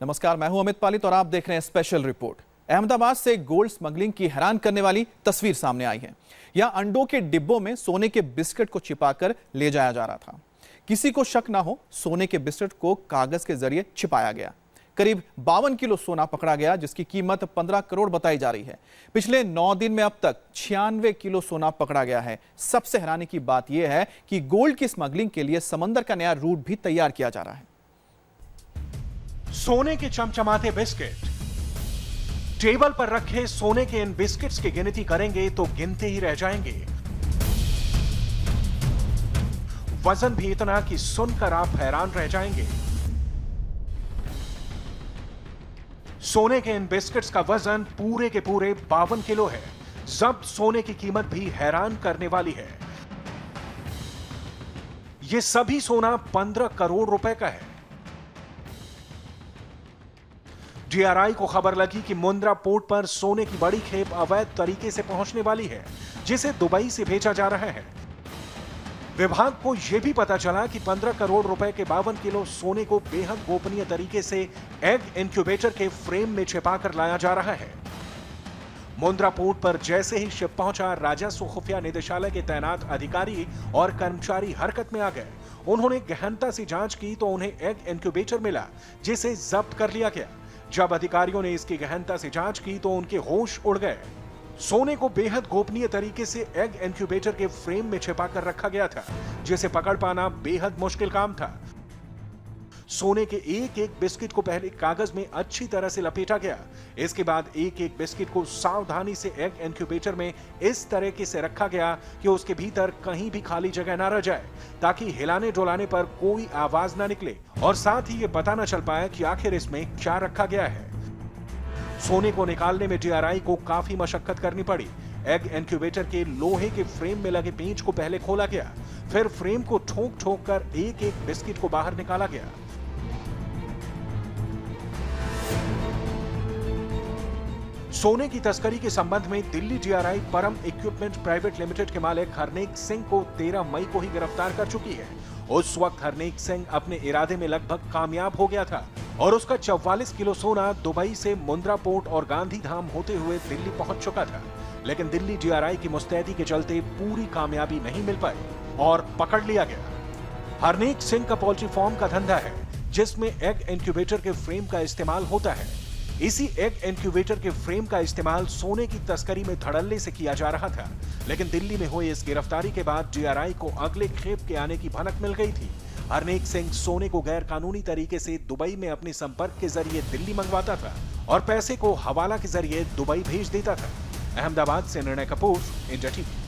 नमस्कार, मैं हूं अमित पालित और आप देख रहे हैं स्पेशल रिपोर्ट। अहमदाबाद से गोल्ड स्मगलिंग की हैरान करने वाली तस्वीर सामने आई है। यहां अंडों के डिब्बों में सोने के बिस्किट को छिपाकर ले जाया जा रहा था। किसी को शक ना हो, सोने के बिस्किट को कागज के जरिए छिपाया गया। करीब 52 किलो सोना पकड़ा गया, जिसकी कीमत 15 करोड़ बताई जा रही है। पिछले 9 दिन में अब तक 96 किलो सोना पकड़ा गया है। सबसे हैरानी की बात यह है कि गोल्ड की स्मगलिंग के लिए समंदर का नया रूट भी तैयार किया जा रहा है। सोने के चमचमाते बिस्किट, टेबल पर रखे सोने के इन बिस्किट्स की गिनती करेंगे तो गिनते ही रह जाएंगे। वजन भी इतना कि सुनकर आप हैरान रह जाएंगे। सोने के इन बिस्किट्स का वजन पूरे के पूरे 52 किलो है। जब्त सोने की कीमत भी हैरान करने वाली है। यह सभी सोना 15 करोड़ रुपए का है। डीआरआई को खबर लगी कि मुंद्रा पोर्ट पर सोने की बड़ी खेप अवैध तरीके से पहुंचने वाली है, जिसे दुबई से भेजा जा रहा है। विभाग को यह भी पता चला कि 15 करोड़ रुपए के 52 किलो सोने को बेहद गोपनीय तरीके से एग इंक्यूबेटर के फ्रेम में छिपाकर लाया जा रहा है। मुंद्रा पोर्ट पर जैसे ही शिप पहुंचा, राजस्व खुफिया निदेशालय के तैनात अधिकारी और कर्मचारी हरकत में आ गए। उन्होंने गहनता से जांच की तो उन्हें एग इंक्यूबेटर मिला, जिसे जब्त कर लिया गया। जब अधिकारियों ने इसकी गहनता से जांच की तो उनके होश उड़ गए। सोने को बेहद गोपनीय तरीके से एग इंक्यूबेटर के फ्रेम में छिपाकर रखा गया था, जिसे पकड़ पाना बेहद मुश्किल काम था। सोने के एक एक बिस्किट को पहले कागज में अच्छी तरह से लपेटा गया। इसके बाद एक एक बिस्किट को सावधानी से एग इंक्यूबेटर में इस तरीके से रखा गया कि उसके भीतर कहीं भी खाली जगह ना रह जाए, ताकि हिलाने डुलाने पर कोई आवाज ना निकले और साथ ही ये पता ना चल पाए कि आखिर इसमें क्या रखा गया है। सोने को निकालने में डीआरआई को काफी मशक्कत करनी पड़ी। एग इंक्यूबेटर के लोहे के फ्रेम में लगे पेंच को पहले खोला गया, फिर फ्रेम को ठोक ठोक कर एक एक बिस्किट को बाहर निकाला गया। सोने की तस्करी के संबंध में दिल्ली डीआरआई परम इक्विपमेंट प्राइवेट लिमिटेड के मालिक हरनेक सिंह को 13 मई को ही गिरफ्तार कर चुकी है। उस वक्त हरनेक सिंह अपने इरादे में लगभग कामयाब हो गया था और उसका 44 किलो सोना दुबई से मुंद्रा पोर्ट और गांधी धाम होते हुए दिल्ली पहुंच चुका था। लेकिन दिल्ली डीआरआई की मुस्तैदी के चलते पूरी कामयाबी नहीं मिल पाई और पकड़ लिया गया। हरनेक सिंह का पोल्ट्री फार्म का धंधा है, जिसमें एग इंक्यूबेटर के फ्रेम का इस्तेमाल होता है। इसी एग इंक्यूबेटर के फ्रेम का इस्तेमाल सोने की तस्करी में धड़ल्ले से किया जा रहा था। लेकिन दिल्ली में हुई इस गिरफ्तारी के बाद डीआरआई को अगले खेप के आने की भनक मिल गई थी। हरनेक सिंह सोने को गैर कानूनी तरीके से दुबई में अपने संपर्क के जरिए दिल्ली मंगवाता था और पैसे को हवाला के जरिए दुबई भेज देता था। अहमदाबाद से निर्णय कपूर, इंडिया टीवी।